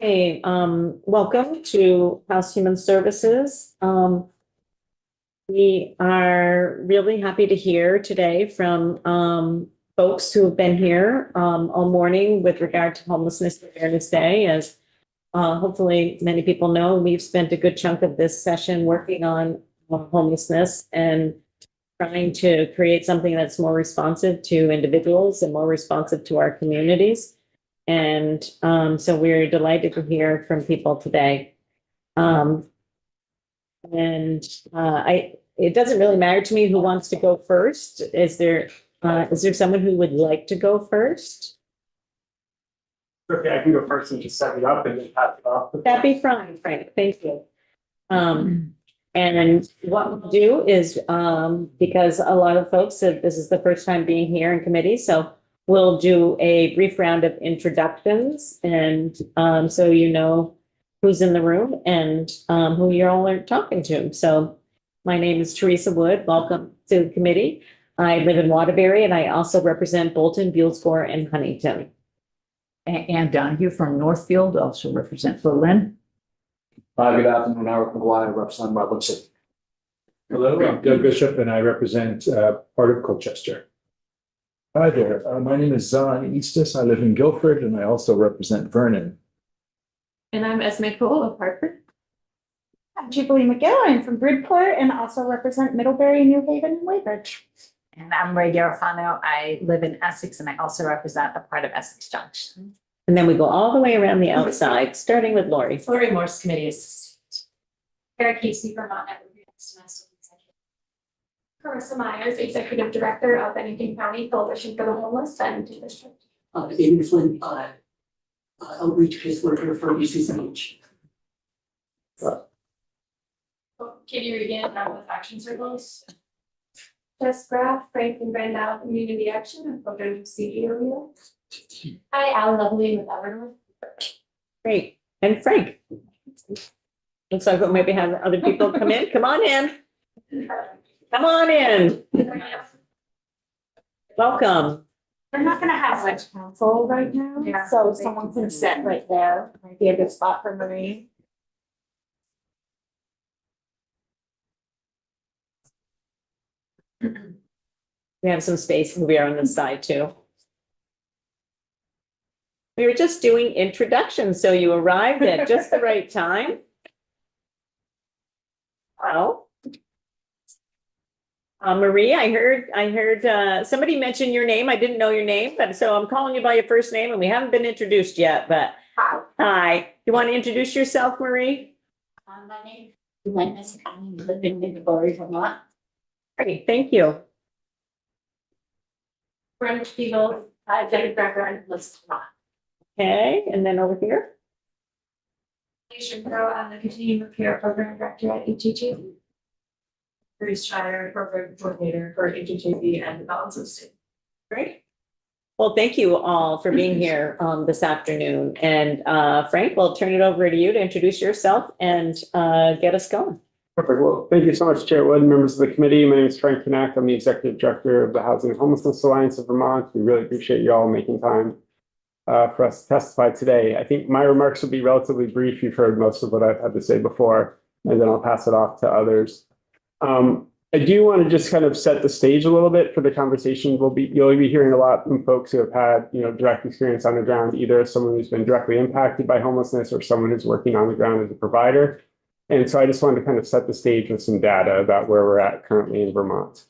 Hey, welcome to House Human Services. We are really happy to hear today from folks who have been here all morning with regard to Homelessness Awareness Day. As hopefully many people know, we've spent a good chunk of this session working on homelessness and trying to create something that's more responsive to individuals and more responsive to our communities. And so we're delighted to hear from people today. Um, and it doesn't really matter to me who wants to go first. Is there someone who would like to go first? Okay, I can go first and just set it up and then pass it off. That'd be fine, Frank. Thank you. And what we'll do is, because a lot of folks said this is the first time being here in committee, so we'll do a brief round of introductions and so you know who's in the room and who you all are talking to. So my name is Teresa Wood. Welcome to the committee. I live in Waterbury and I also represent Bolton, Buellscore, and Huntington. Ann Donahue from Northfield, also represent Berlin. Good afternoon, Eric McGuire, I represent Rutland City. Hello, I'm Doug Bishop and I represent part of Colchester. Hi there, my name is Zahn Eastis. I live in Guilford and I also represent Vernon. And I'm Esme Cole of Hartford. I'm Jubilee McGill. I'm from Bridport and also represent Middlebury, New Haven, and Weybridge. And I'm Ray Garofano. I live in Essex and I also represent a part of Essex Junction. And then we go all the way around the outside, starting with Lori. Lori Morse, Committee Assistant. Eric Casey, Vermont Network Against Domestic Executive. Carissa Myers, Executive Director of Bennington County Coalition for the Homeless and District. Amy Flynn, outreach caseworker for UCCH. Katie Regan, with Action Circles. Jess Graff, Frank and Brandau, Community Action and Program CEO. Hi, Al Lovely with Evernorth. Great. And Frank. Looks like we'll maybe have other people come in. Come on in. Come on in. Welcome. We're not gonna have much council right now, Yeah. so someone can sit right there. Might be a good spot for Marie. We have some space over here on this side too. We were just doing introductions, so you arrived at just the right time. Well. Marie, I heard somebody mention your name. I didn't know your name, but so I'm calling you by your first name and we haven't been introduced yet, but hi. You want to introduce yourself, Marie? My name is Linus. I live in Middlebury, Vermont. Great, thank you. Brenda Spiegel, Executive Director and List Vermont. Okay, and then over here. Nation Pro, I'm the Continuing Repair Program Director at HHAB. Bruce Shire, Program Coordinator for HHAB and the Balance of State. Great. Well, thank you all for being here this afternoon. And Frank, we'll turn it over to you to introduce yourself and get us going. Perfect. Well, thank you so much, Chair Wood, members of the committee. My name is Frank Knack. I'm the Executive Director of the Housing and Homelessness Alliance of Vermont. We really appreciate you all making time for us to testify today. I think my remarks will be relatively brief. You've heard most of what I've had to say before, and then I'll pass it off to others. I do want to just kind of set the stage a little bit for the conversation. You'll be hearing a lot from folks who have had, direct experience on the ground, either as someone who's been directly impacted by homelessness or someone who's working on the ground as a provider. And so I just wanted to kind of set the stage with some data about where we're at currently in Vermont.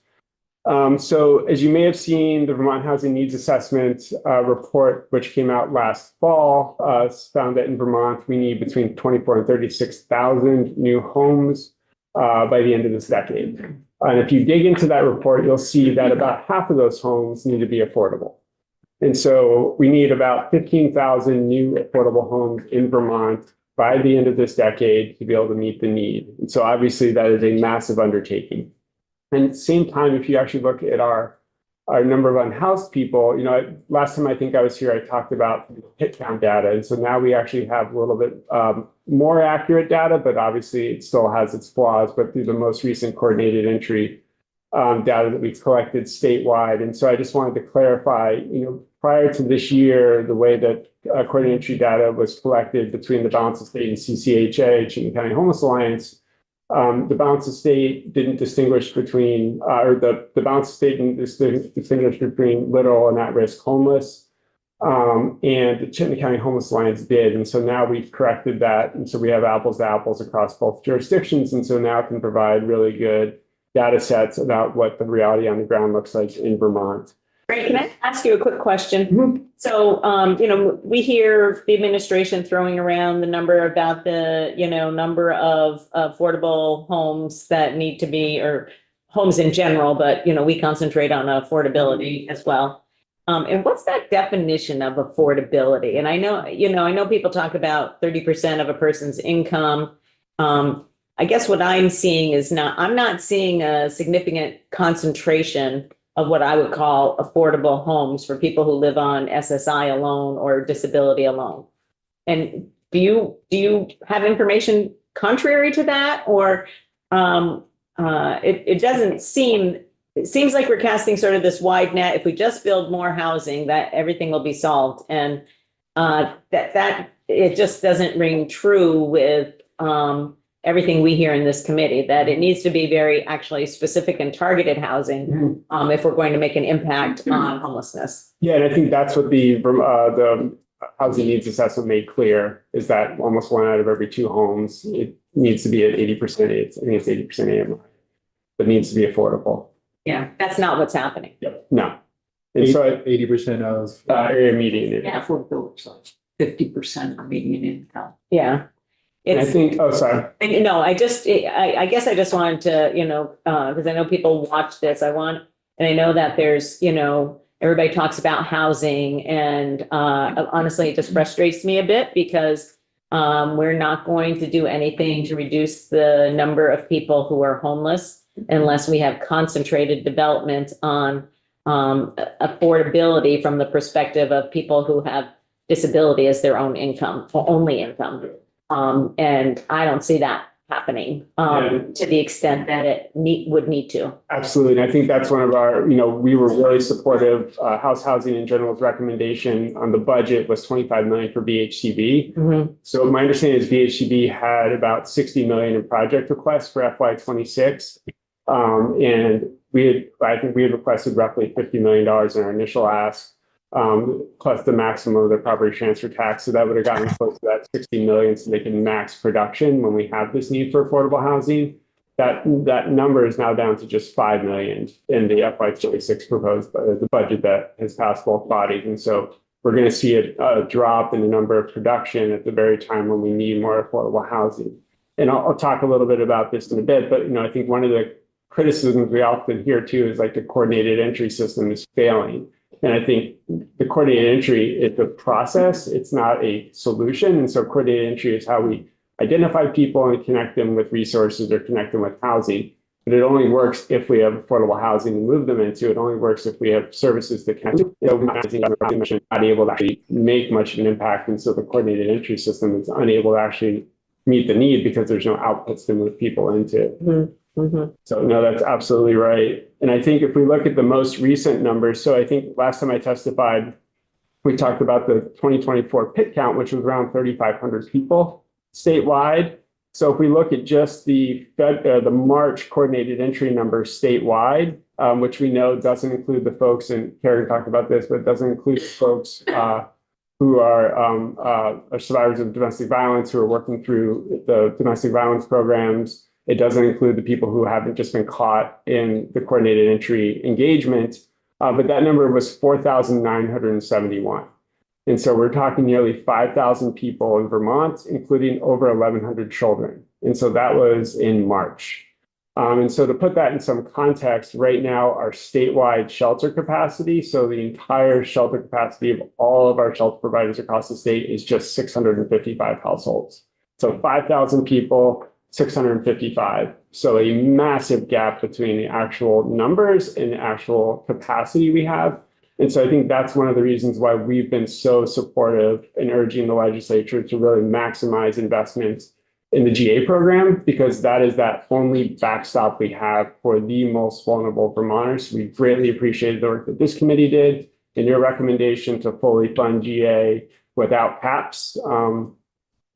So as you may have seen, the Vermont Housing Needs Assessment report, which came out last fall, found that in Vermont, we need between 24 and 36,000 new homes by the end of this decade. And if you dig into that report, you'll see that about half of those homes need to be affordable. And so we need about 15,000 new affordable homes in Vermont by the end of this decade to be able to meet the need. And so obviously that is a massive undertaking. And at the same time, if you actually look at our number of unhoused people, last time I think I was here, I talked about hit count data. And so now we actually have a little bit more accurate data, but obviously it still has its flaws. But through the most recent coordinated entry data that we've collected statewide. And so I just wanted to clarify, prior to this year, the way that coordinated entry data was collected between the Balance of State and CCHA, Chittenden County Homeless Alliance, the Balance of State didn't distinguish between, or the Balance of State didn't distinguish between literal and at-risk homeless. And the Chittenden County Homeless Alliance did. And so now we've corrected that. And so we have apples to apples across both jurisdictions. And so now can provide really good data sets about what the reality on the ground looks like in Vermont. Great. Can I ask you a quick question? So, we hear the administration throwing around the number about the, number of affordable homes that need to be, or homes in general, but, we concentrate on affordability as well. And what's that definition of affordability? And I know people talk about 30% of a person's income. I guess what I'm seeing is I'm not seeing a significant concentration of what I would call affordable homes for people who live on SSI alone or disability alone. And do you have information contrary to that? Or it doesn't seem, it seems like we're casting sort of this wide net. If we just build more housing, that everything will be solved. And that it just doesn't ring true with everything we hear in this committee, that it needs to be very actually specific and targeted housing if we're going to make an impact on homelessness. Yeah, and I think that's what the housing needs assessment made clear, is that almost 1 out of every 2 homes, it needs to be at 80%. I think it's 80% AMI, but needs to be affordable. Yeah, that's not what's happening. Yep. No. And so 80% of area median. income. Yeah. Affordability, so 50% of median income. Yeah. And I It's, think, oh, sorry. and no, I guess I just wanted to, because I know people watch this, and I know that there's, everybody talks about housing, and honestly, it just frustrates me a bit because we're not going to do anything to reduce the number of people who are homeless unless we have concentrated development on affordability from the perspective of people who have disability as their own income, or only income. And I don't see that happening to the extent that it would need to. Absolutely. And I think that's one of our, we were really supportive. House Housing in General's recommendation on the budget was 25 million for BHCB. So my understanding is BHCB had about 60 million in project requests for FY26. And I think we had requested roughly $50 million in our initial ask. Plus the maximum of the property transfer tax. So that would have gotten close to that 60 million so they can max production when we have this need for affordable housing. That number is now down to just 5 million in the FY26 proposed, the budget that has passed both bodies. And so we're going to see a drop in the number of production at the very time when we need more affordable housing. And I'll talk a little bit about this in a bit, but I think one of the criticisms we often hear too is like the coordinated entry system is failing. And I think the coordinated entry is the process. It's not a solution. And so coordinated entry is how we identify people and connect them with resources or connect them with housing. But it only works if we have affordable housing to move them into. It only works if we have services that connect them. Not able to actually make much of an impact. And so the coordinated entry system is unable to actually meet the need because there's no outputs to move people into. So no, that's absolutely right. And I think if we look at the most recent numbers, so I think last time I testified, we talked about the 2024 PIT count, which was around 3,500 people statewide. So if we look at just the March coordinated entry numbers statewide, which we know doesn't include the folks, and Karen talked about this, but it doesn't include folks who are survivors of domestic violence, who are working through the domestic violence programs. It doesn't include the people who haven't just been caught in the coordinated entry engagement, but that number was 4,971. And so we're talking nearly 5,000 people in Vermont, including over 1,100 children. And so that was in March. And so to put that in some context, right now our statewide shelter capacity, so the entire shelter capacity of all of our shelter providers across the state is just 655 households. So 5,000 people, 655. So a massive gap between the actual numbers and the actual capacity we have. And so I think that's one of the reasons why we've been so supportive in urging the legislature to really maximize investments in the GA program, because that is that only backstop we have for the most vulnerable Vermonters. We greatly appreciated the work that this committee did and your recommendation to fully fund GA without caps. And,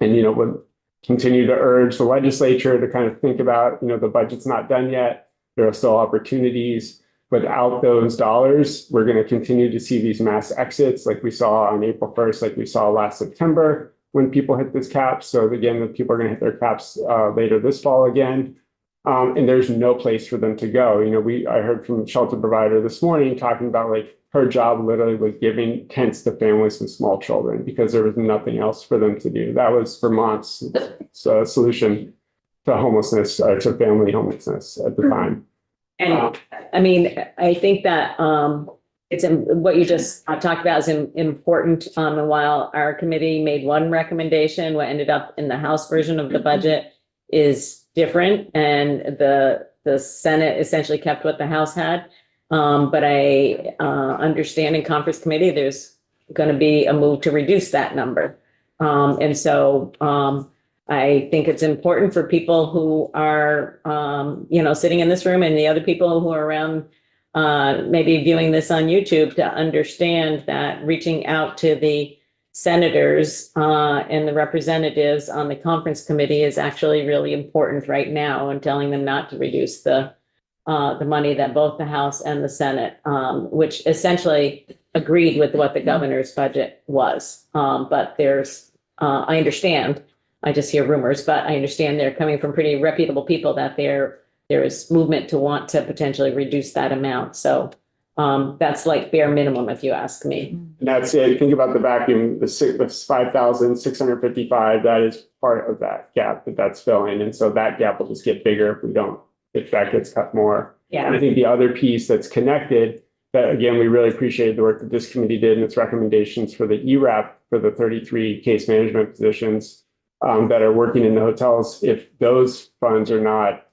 would continue to urge the legislature to kind of think about, the budget's not done yet. There are still opportunities. Without those dollars, we're going to continue to see these mass exits like we saw on April 1st, like we saw last September when people hit this cap. So again, the people are going to hit their caps later this fall again. And there's no place for them to go. I heard from a shelter provider this morning talking about like her job literally was giving tents to families with small children because there was nothing else for them to do. That was Vermont's solution to homelessness, to family homelessness at the time. And I mean, I think that what you just talked about is important. And while our committee made one recommendation, what ended up in the House version of the budget is different, and the Senate essentially kept what the House had. But I understand in conference committee, there's going to be a move to reduce that number. And so I think it's important for people who are, sitting in this room and the other people who are around, maybe viewing this on YouTube, to understand that reaching out to the senators and the representatives on the conference committee is actually really important right now, and telling them not to reduce the money that both the House and the Senate, which essentially agreed with what the governor's budget was. But I understand, I just hear rumors, but I understand they're coming from pretty reputable people that there is movement to want to potentially reduce that amount. So that's like bare minimum, if you ask me. And that's it. Think about the vacuum, the 5,655, that is part of that gap that's filling. And so that gap will just get bigger if that gets cut more. Yeah. And I think the other piece that's connected, that again, we really appreciated the work that this committee did and its recommendations for the ERAP for the 33 case management positions that are working in the hotels. If those funds are not,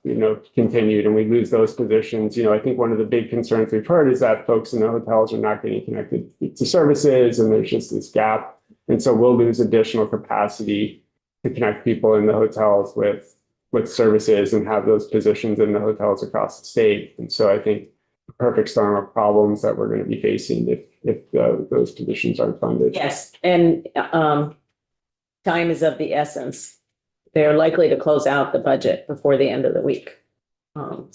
continued and we lose those positions, I think one of the big concerns we've heard is that folks in the hotels are not getting connected to services, and there's just this gap. And so we'll lose additional capacity to connect people in the hotels with services and have those positions in the hotels across the state. And so I think the perfect storm of problems that we're going to be facing if those positions aren't funded. Yes, and time is of the essence. They're likely to close out the budget before the end of the week. I'm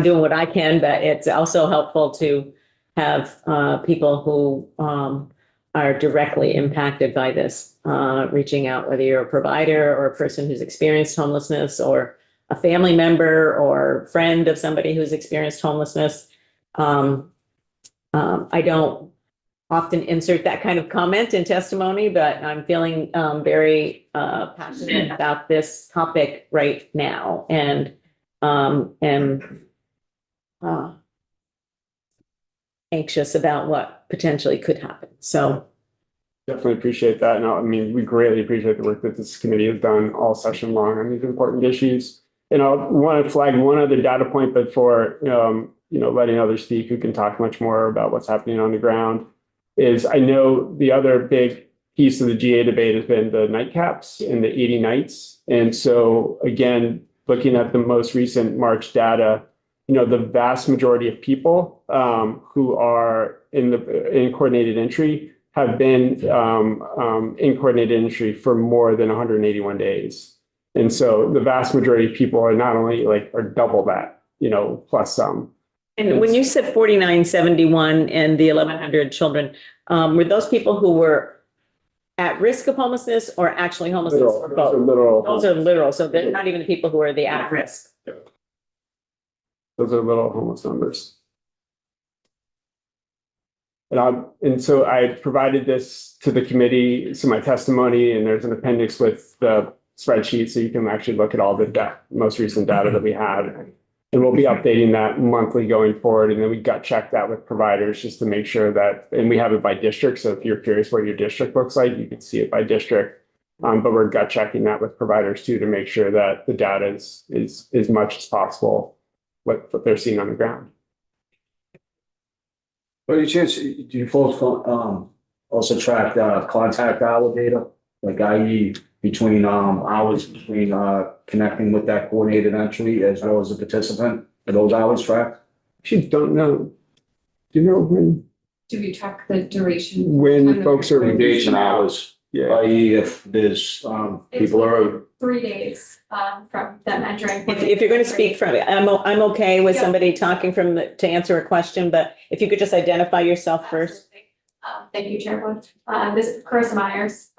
doing what I can, but it's also helpful to have people who are directly impacted by this, reaching out, whether you're a provider or a person who's experienced homelessness, or a family member or friend of somebody who's experienced homelessness. I don't often insert that kind of comment in testimony, but I'm feeling very passionate about this topic right now, and am anxious about what potentially could happen. So definitely appreciate that. And we greatly appreciate the work that this committee has done all session long on these important issues. And I want to flag one other data point before, letting others speak who can talk much more about what's happening on the ground. Is I know the other big piece of the GA debate has been the night caps and the 80 nights. And so again, looking at the most recent March data, the vast majority of people who are in coordinated entry have been in coordinated entry for more than 181 days. And so the vast majority of people are not only are double that, plus some. And when you said 4971 and the 1,100 children, were those people who were at risk of homelessness or actually homelessness? Literal. Or both? Those are literal. So they're not even the people who are the at risk. Those are little homeless numbers. And so I provided this to the committee, so my testimony, and there's an appendix with the spreadsheet, so you can actually look at all the most recent data that we had. And we'll be updating that monthly going forward. And then we got checked that with providers just to make sure that, and we have it by district. So if you're curious what your district looks like, you can see it by district. But we're gut checking that with providers too, to make sure that the data is as much as possible what they're seeing on the ground. By any chance, do you folks also track contact hour data Like i.e. between, hours between, connecting with that coordinated entry as well as the participant, are those hours tracked? Actually don't know. Do you know Do we track the duration? when folks are Engagement hours, Yeah, i.e. if there's, people are, 3 days, from them entering. If you're going to speak from it, I'm okay with Yeah. somebody talking to answer a question, but if you could just identify yourself first. Thank you, Chairwood. This is Carissa Myers.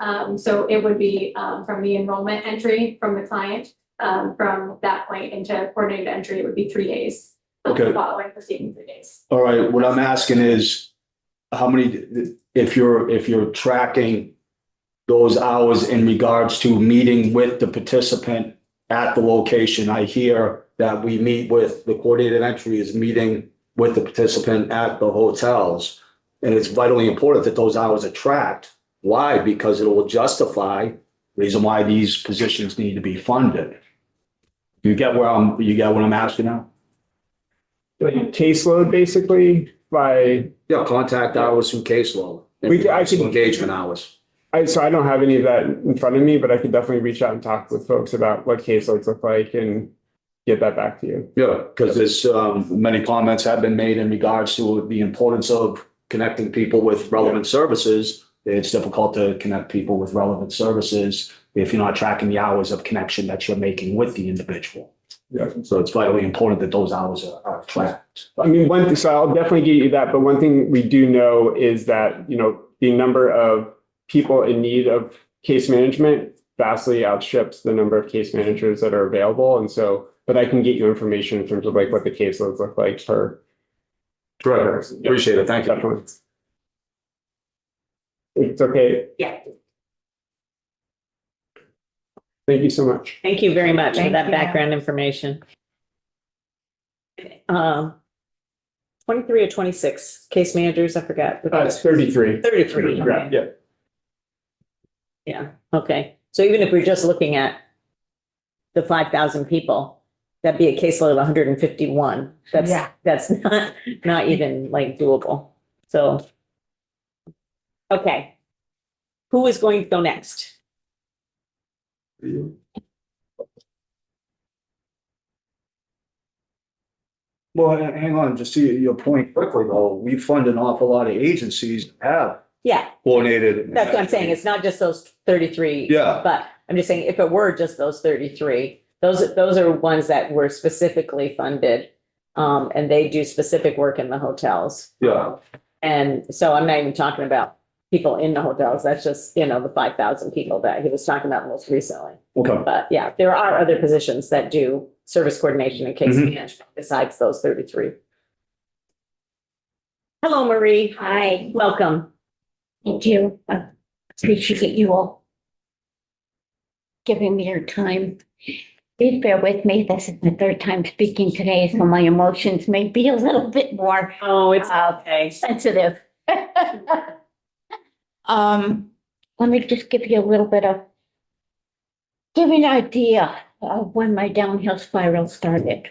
So it would be, from the enrollment entry from the client, from that point into coordinated entry, it would be 3 days. Okay. Following proceeding 3 days. all right, what I'm asking is how many, if you're tracking those hours in regards to meeting with the participant at the location, I hear that we meet with, the coordinated entry is meeting with the participant at the hotels. And it's vitally important that those hours are tracked. Why? Because it will justify the reason why these positions need to be funded. You get what I'm asking now? like caseload basically by, Yeah, contact hours from caseload. I can- Engagement hours. so I don't have any of that in front of me, but I could definitely reach out and talk with folks about what caseloads look like and get that back to you. Yeah, because there's, many comments have been made in regards to the importance of connecting people with relevant services. It's difficult to connect people with relevant services if you're not tracking the hours of connection that you're making with the individual. Yeah. So it's vitally important that those hours are tracked. I mean, one thing, so I'll definitely get you that, but one thing we do know is that, the number of people in need of case management vastly outstrips the number of case managers that are available. And so, but I can get you information in terms of like what the caseloads look like per. Correct. Appreciate it. Thank you. Definitely. It's okay. Yeah. Thank you so much. Thank you very much for Thank that you. background information. 23 or 26 case managers, I forgot. It's 33. 33. Yeah, okay. yeah. Yeah, okay. So even if we're just looking at the 5,000 people, that'd be a caseload of 151. Yeah. That's not even like doable. So, okay. Who is going to go next? Well, hang on, just to your point quickly though, we fund an awful lot of agencies that have Yeah, coordinated. that's what I'm saying. It's not just those 33. Yeah. But I'm just saying, if it were just those 33, those are ones that were specifically funded. And they do specific work in the hotels. Yeah. And so I'm not even talking about people in the hotels. That's just, the 5,000 people that he was talking about most recently. Okay. But yeah, there are other positions that do service coordination and case Mhm. management besides those 33. Hello, Marie. Hi, Welcome. thank you. I appreciate you all giving me your time. Please bear with me. This is my third time speaking today, so my emotions may be a little bit more Oh, it's okay, sensitive. Let me just give you a little bit of, give you an idea of when my downhill spiral started.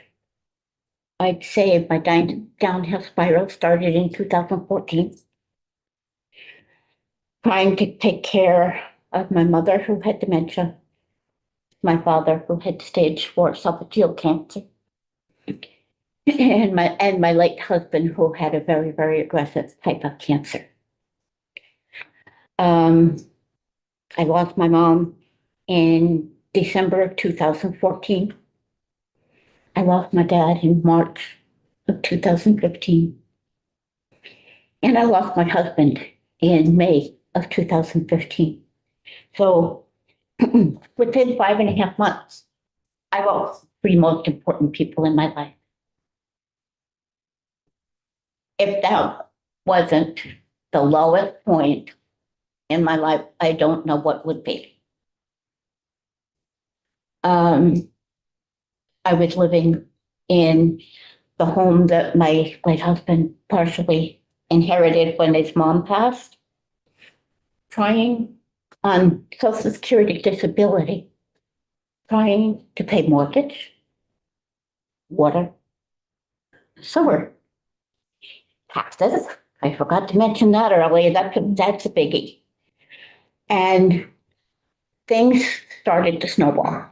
I'd say my downhill spiral started in 2014. Trying to take care of my mother who had dementia, my father who had stage 4 esophageal cancer, and my late husband who had a very, very aggressive type of cancer. I lost my mom in December of 2014. I lost my dad in March of 2015. And I lost my husband in May of 2015. So within 5.5 months, I lost 3 most important people in my life. If that wasn't the lowest point in my life, I don't know what would be. I was living in the home that my late husband partially inherited when his mom passed, trying on Social Security disability, trying to pay mortgage, water, sewer, taxes. I forgot to mention that earlier. That's a biggie. And things started to snowball.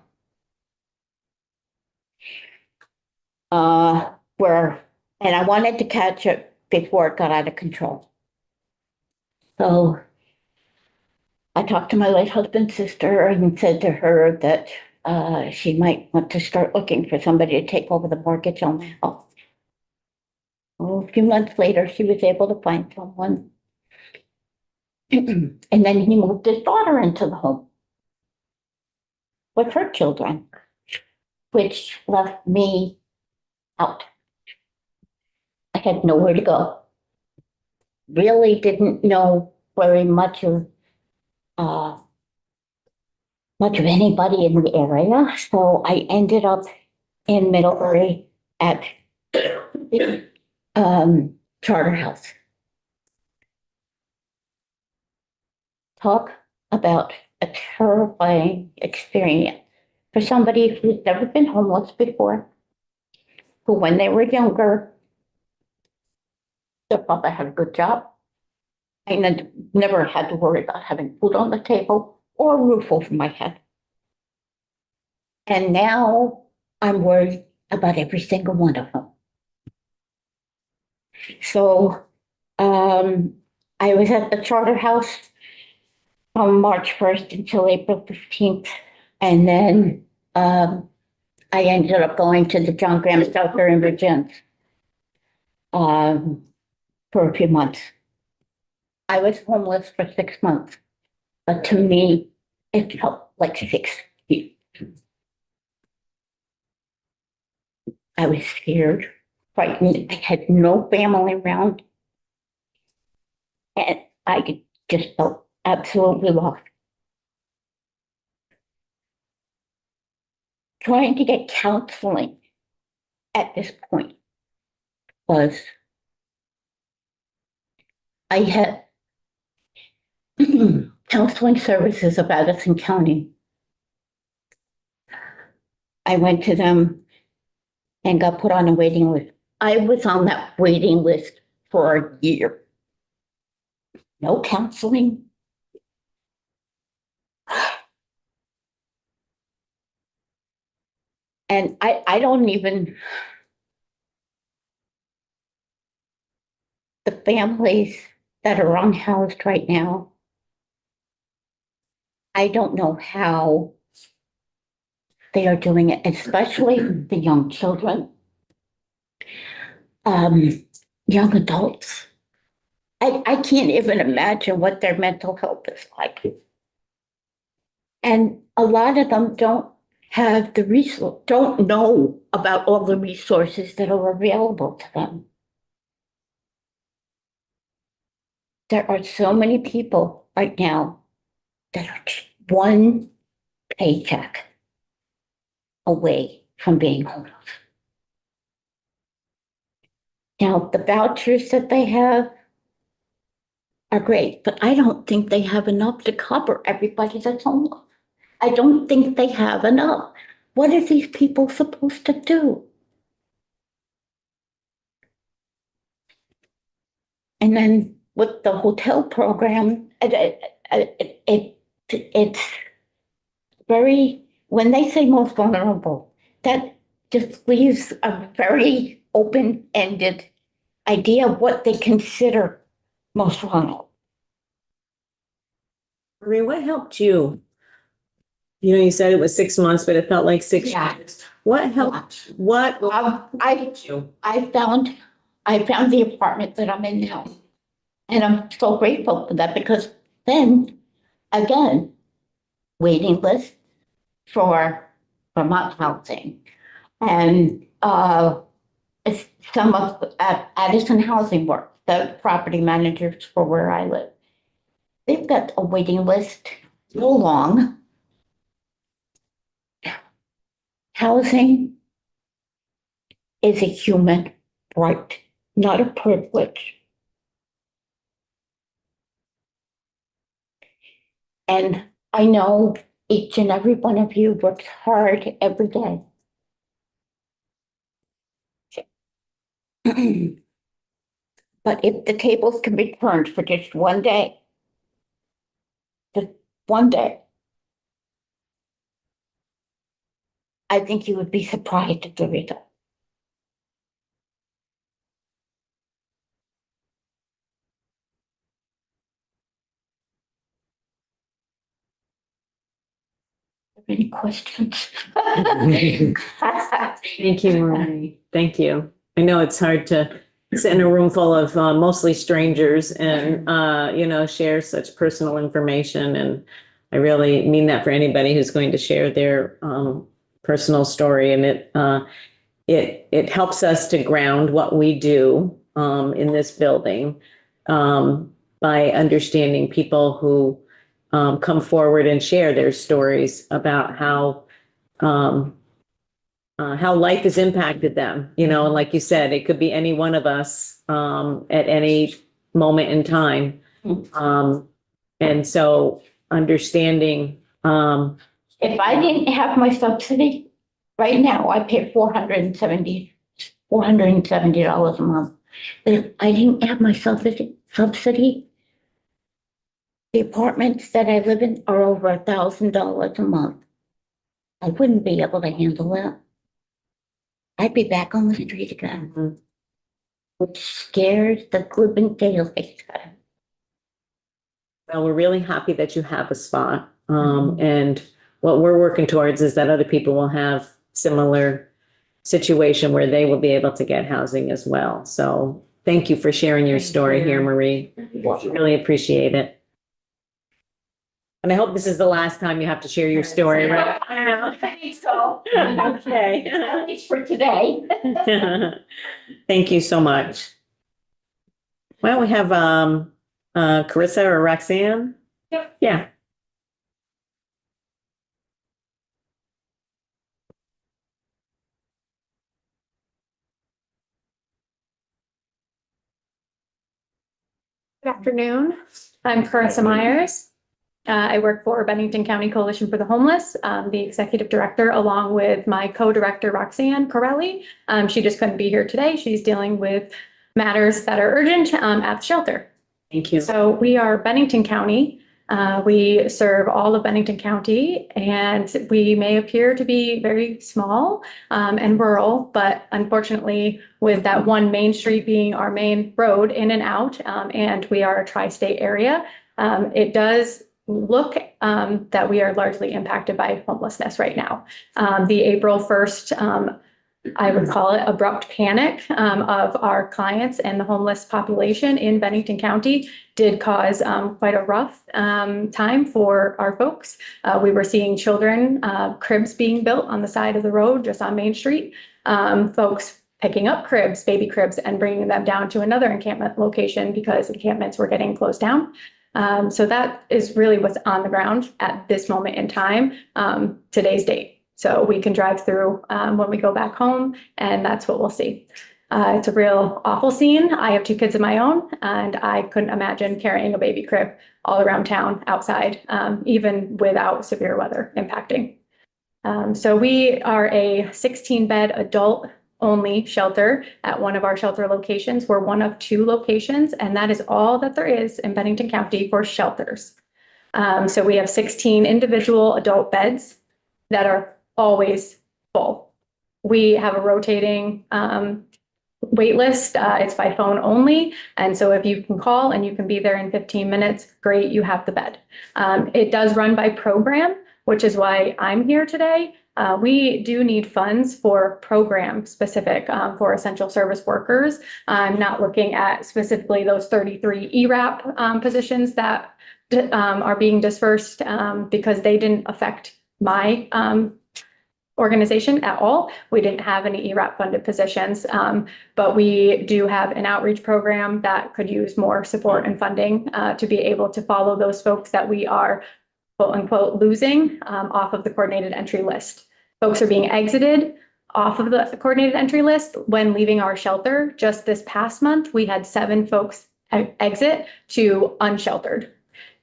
And I wanted to catch it before it got out of control. So I talked to my late husband's sister and said to her that she might want to start looking for somebody to take over the mortgage on my house. Well, a few months later, she was able to find someone. And then he moved his daughter into the home with her children, which left me out. I had nowhere to go. Really didn't know very much of anybody in the area, so I ended up in Middlebury at the Charter House. Talk about a terrifying experience for somebody who's never been homeless before, who when they were younger, their father had a good job, and never had to worry about having food on the table or a roof over my head. And now I'm worried about every single one of them. So I was at the Charter House from March 1st until April 15th. And then I ended up going to the John Graham Shelter in Virginia for a few months. I was homeless for 6 months, but to me, it felt like 6 years. I was scared, frightened. I had no family around. And I just felt absolutely lost. Trying to get counseling at this point was, I had counseling services of Addison County. I went to them and got put on a waiting list. I was on that waiting list for a year. No counseling. And I don't even, the families that are unhoused right now, I don't know how they are doing it, especially the young children, young adults. I can't even imagine what their mental health is like. And a lot of them don't have the resource, don't know about all the resources that are available to them. There are so many people right now that are just one paycheck away from being homeless. Now, the vouchers that they have are great, but I don't think they have enough to cover everybody that's homeless. I don't think they have enough. What are these people supposed to do? And then with the hotel program, it's very, when they say most vulnerable, that just leaves a very open-ended idea of what they consider most vulnerable. Marie, what helped you? You know, you said it was 6 months, but it felt like 6 Yeah. years. What helped? What helped you? I found the apartment that I'm in now. And I'm so grateful for that, because then, again, waiting list for Vermont housing. And it's some of Addison Housing Work, the property managers for where I live. They've got a waiting list so long. Housing is a human right, not a privilege. And I know each and every one of you works hard every day. But if the tables can be turned for just one day, I think you would be surprised at the result. Any questions? Thank you, Marie. Thank you. I know it's hard to sit in a room full of mostly strangers and, share such personal information. And I really mean that for anybody who's going to share their personal story. And it helps us to ground what we do in this building by understanding people who come forward and share their stories about how life has impacted them, and like you said, it could be any one of us at any moment in time. And so understanding, If I didn't have my subsidy, right now I pay $470 a month. But if I didn't have my subsidy, the apartments that I live in are over $1,000 a month. I wouldn't be able to handle that. I'd be back on the street again, which scares the living daylights out of me. well, we're really happy that you have a spot. And what we're working towards is that other people will have similar situation where they will be able to get housing as well. So thank you for sharing your story here, Marie. Really appreciate it. And I hope this is the last time you have to share your story, right? I think so. Okay. At least for today. Thank you so much. Why don't we have Carissa or Roxanne? Yep. Yeah. Good afternoon. I'm Carissa Myers. I work for Bennington County Coalition for the Homeless, the executive director, along with my co-director, Roxanne Corelli. She just couldn't be here today. She's dealing with matters that are urgent at the shelter. Thank you. So we are Bennington County. We serve all of Bennington County, and we may appear to be very small and rural, but unfortunately, with that one Main Street being our main road in and out, and we are a tri-state area, it does look that we are largely impacted by homelessness right now. The April 1st, I would call it abrupt panic of our clients and the homeless population in Bennington County did cause quite a rough time for our folks. We were seeing children, cribs being built on the side of the road just on Main Street. Folks picking up cribs, baby cribs, and bringing them down to another encampment location because encampments were getting closed down. So that is really what's on the ground at this moment in time, today's date. So we can drive through when we go back home, and that's what we'll see. It's a real awful scene. I have 2 kids of my own, and I couldn't imagine carrying a baby crib all around town outside, even without severe weather impacting. So we are a 16-bed adult only shelter at one of our shelter locations. We're one of 2 locations, and that is all that there is in Bennington County for shelters. So we have 16 individual adult beds that are always full. We have a rotating wait list. It's by phone only. And so if you can call and you can be there in 15 minutes, great, you have the bed. It does run by program, which is why I'm here today. We do need funds for program specific for essential service workers. I'm not looking at specifically those 33 ERAP positions that are being dispersed because they didn't affect my organization at all. We didn't have any ERAP funded positions, but we do have an outreach program that could use more support and funding to be able to follow those folks that we are quote unquote losing off of the coordinated entry list. Folks are being exited off of the coordinated entry list when leaving our shelter. Just this past month, we had 7 folks exit to unsheltered.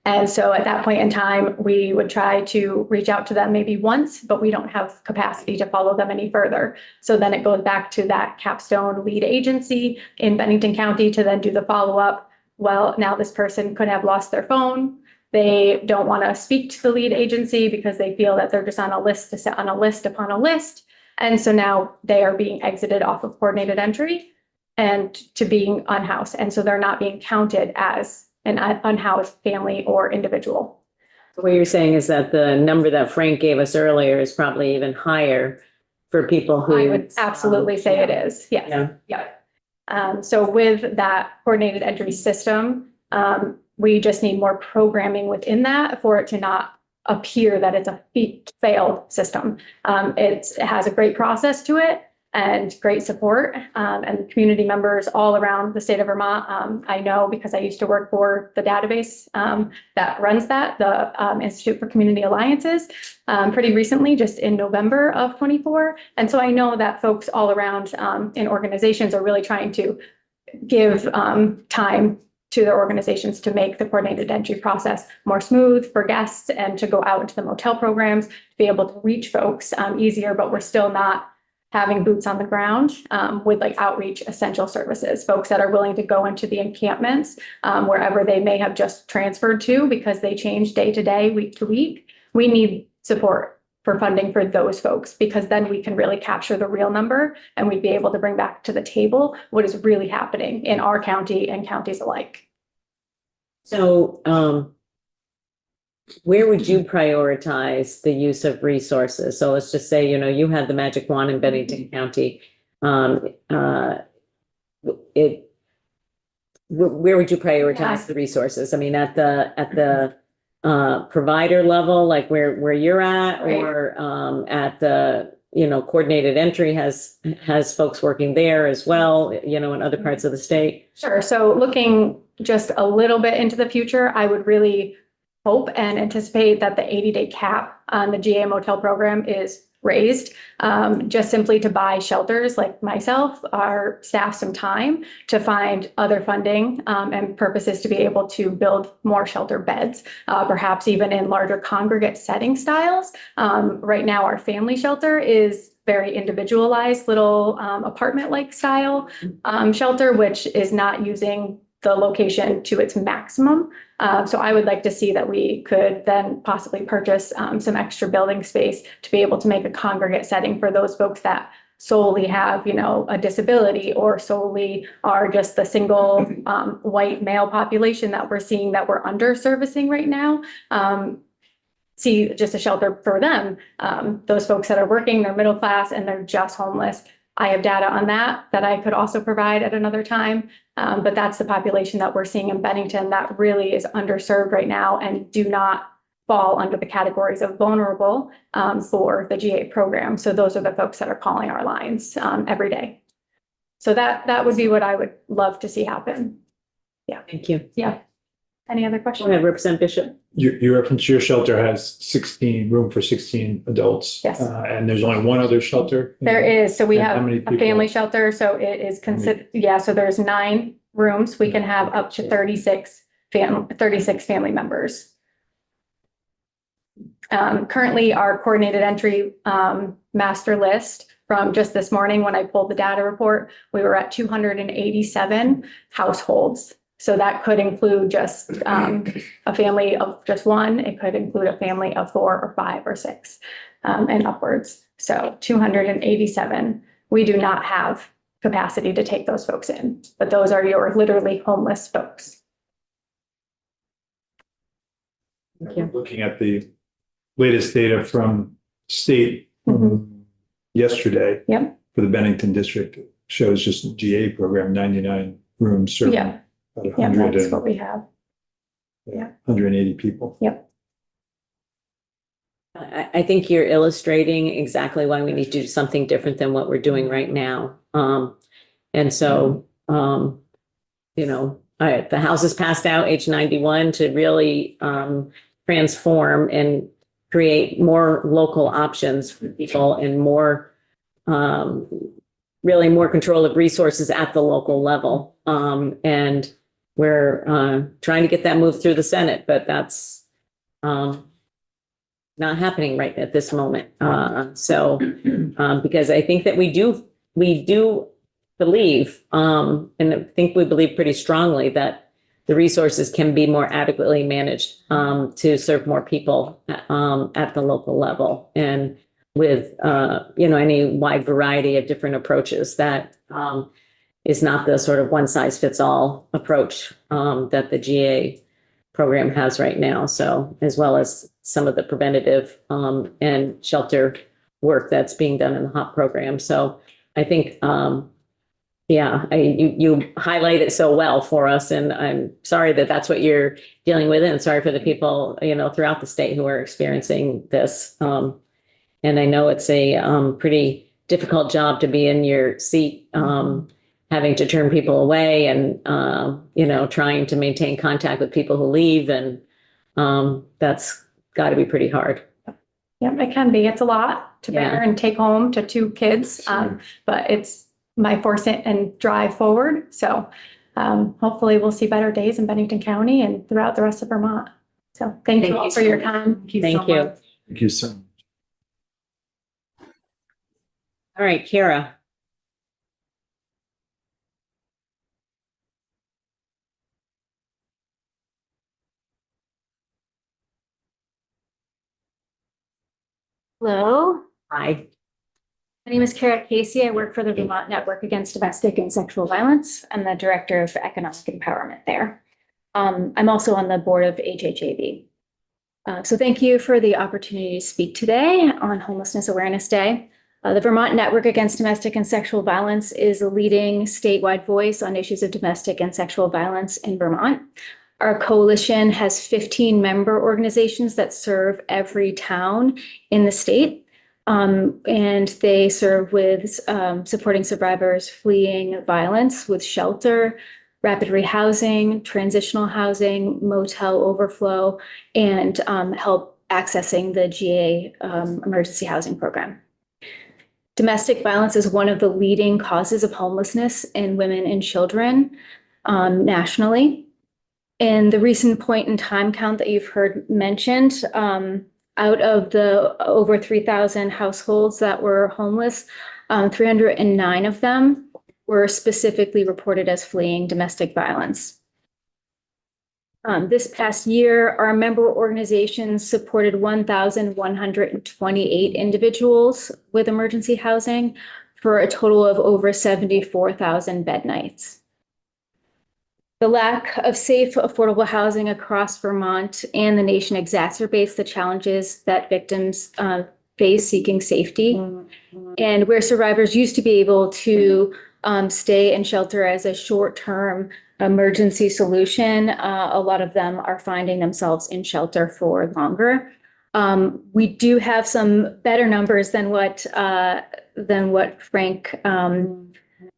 And so at that point in time, we would try to reach out to them maybe once, but we don't have capacity to follow them any further. So then it goes back to that capstone lead agency in Bennington County to then do the follow-up. Well, now this person could have lost their phone. They don't want to speak to the lead agency because they feel that they're just on a list to sit on a list upon a list. And so now they are being exited off of coordinated entry and to being unhoused. And so they're not being counted as an unhoused family or individual. What you're saying is that the number that Frank gave us earlier is probably even higher for people who. I would absolutely say it is, yes. Yeah. Yeah. So with that coordinated entry system, we just need more programming within that for it to not appear that it's a failed system. It has a great process to it and great support, and community members all around the state of Vermont. I know because I used to work for the database that runs that, the Institute for Community Alliances, pretty recently, just in November of 24. And so I know that folks all around in organizations are really trying to give time to their organizations to make the coordinated entry process more smooth for guests and to go out into the motel programs, to be able to reach folks easier, but we're still not having boots on the ground with like outreach essential services, folks that are willing to go into the encampments wherever they may have just transferred to because they change day to day, week to week. We need support for funding for those folks, because then we can really capture the real number and we'd be able to bring back to the table what is really happening in our county and counties alike. So, where would you prioritize the use of resources? So let's just say, you had the magic wand in Bennington County. Where would you prioritize the resources? I mean, at the provider level, like where you're at, or at the coordinated entry has folks working there as well, in other parts of the state? Sure. So looking just a little bit into the future, I would really hope and anticipate that the 80-day cap on the GA motel program is raised, just simply to buy shelters like myself, our staff, some time to find other funding and purposes to be able to build more shelter beds, perhaps even in larger congregate setting styles. Right now, our family shelter is very individualized little apartment-like style shelter, which is not using the location to its maximum. So I would like to see that we could then possibly purchase some extra building space to be able to make a congregate setting for those folks that solely have, a disability or solely are just the single white male population that we're seeing that we're under servicing right now. See just a shelter for them. Those folks that are working, they're middle class and they're just homeless. I have data on that I could also provide at another time. But that's the population that we're seeing in Bennington that really is underserved right now and do not fall under the categories of vulnerable for the GA program. So those are the folks that are calling our lines every day. So that would be what I would love to see happen. Yeah. Thank you. Yeah. Any other Go questions? ahead, Representative Bishop. You referenced your shelter has room for 16 adults. Yes. And there's only one other shelter? There is. So we And how have many a people? family shelter. So it is considered, so there's 9 rooms. We can have up to 36 family members. Currently, our coordinated entry master list from just this morning, when I pulled the data report, we were at 287 households. So that could include just a family of just one. It could include a family of 4 or 5 or 6 and upwards. So 287. We do not have capacity to take those folks in, but those are your literally homeless folks. Thank you. Looking at the latest data from state yesterday. Yep. For the Bennington district, shows just GA program, 99 rooms serving Yeah. about Yeah, 100 that's and what we have. Yeah. 180 people. Yep. I think you're illustrating exactly why we need to do something different than what we're doing right now. And so, the House has passed out H91 to really transform and create more local options for people and more, really more control of resources at the local level. And we're trying to get that moved through the Senate, but that's not happening right at this moment. Because I think that we do believe, and I think we believe pretty strongly that the resources can be more adequately managed to serve more people at the local level. And with, any wide variety of different approaches that is not the sort of one size fits all approach that the GA program has right now. So as well as some of the preventative and shelter work that's being done in the HOP program. So I think, you highlight it so well for us, and I'm sorry that that's what you're dealing with, and sorry for the people, throughout the state who are experiencing this. And I know it's a pretty difficult job to be in your seat, having to turn people away and, trying to maintain contact with people who leave. And that's got to be pretty hard. Yeah, it can be. It's a lot to bear Yeah. and take home to 2 kids. But it's my force and drive forward. So hopefully we'll see better days in Bennington County and throughout the rest of Vermont. So thank you all for your time. Thank you. Thank you so much. All right, Kara. Hello, Hi. my name is Kara Casey. I work for the Vermont Network Against Domestic and Sexual Violence. I'm the Director of Economic Empowerment there. I'm also on the board of HHAB. So thank you for the opportunity to speak today on Homelessness Awareness Day. The Vermont Network Against Domestic and Sexual Violence is a leading statewide voice on issues of domestic and sexual violence in Vermont. Our coalition has 15 member organizations that serve every town in the state. And they serve with supporting survivors fleeing violence with shelter, rapid rehousing, transitional housing, motel overflow, and help accessing the GA emergency housing program. Domestic violence is one of the leading causes of homelessness in women and children nationally. In the recent point in time count that you've heard mentioned, out of the over 3,000 households that were homeless, 309 of them were specifically reported as fleeing domestic violence. This past year, our member organizations supported 1,128 individuals with emergency housing for a total of over 74,000 bed nights. The lack of safe, affordable housing across Vermont and the nation exacerbates the challenges that victims face seeking safety. And where survivors used to be able to stay in shelter as a short-term emergency solution, a lot of them are finding themselves in shelter for longer. We do have some better numbers than what Frank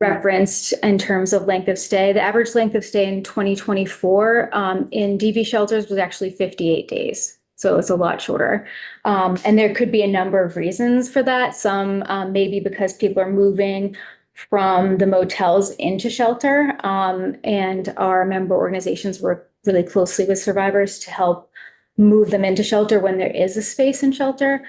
referenced in terms of length of stay. The average length of stay in 2024 in DV shelters was actually 58 days. So it's a lot shorter. And there could be a number of reasons for that. Some maybe because people are moving from the motels into shelter. And our member organizations work really closely with survivors to help move them into shelter when there is a space in shelter.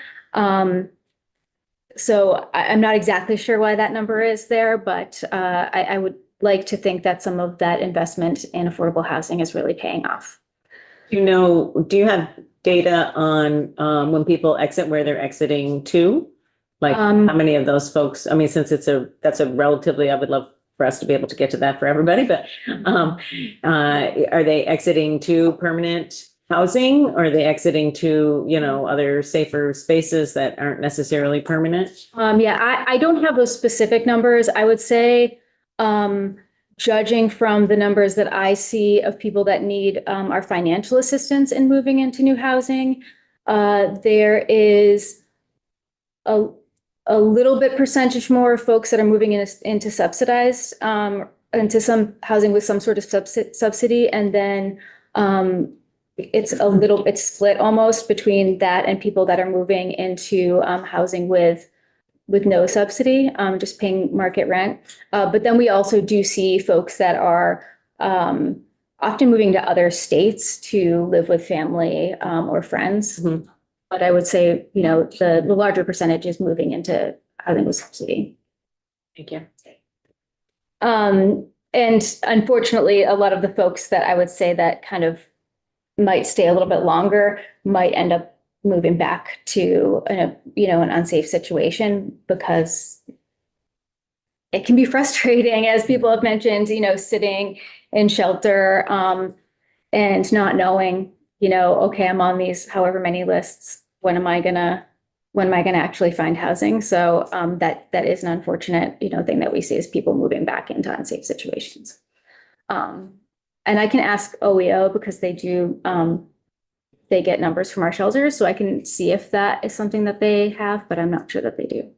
So I'm not exactly sure why that number is there, but I would like to think that some of that investment in affordable housing is really paying off. Do you have data on when people exit, where they're exiting to? Like how many of those folks, I mean, since that's a relatively, I would love for us to be able to get to that for everybody, but are they exiting to permanent housing? Or are they exiting to, other safer spaces that aren't necessarily permanent? Yeah, I don't have those specific numbers. I would say, judging from the numbers that I see of people that need our financial assistance in moving into new housing, there is a little bit percentage more folks that are moving into subsidized, into some housing with some sort of subsidy. And then it's split almost between that and people that are moving into housing with no subsidy, just paying market rent. But then we also do see folks that are often moving to other states to live with family or friends. Mm-hmm. But I would say, the larger percentage is moving into housing with subsidy. Thank you. And And unfortunately, a lot of the folks that I would say that kind of might stay a little bit longer might end up moving back to an unsafe situation, because it can be frustrating, as people have mentioned, sitting in shelter and not knowing, okay, I'm on these however many lists. When am I gonna actually find housing? So that is an unfortunate, thing that we see, is people moving back into unsafe situations. And I can ask OEO, because they do, they get numbers from our shelters, so I can see if that is something that they have, but I'm not sure that they do.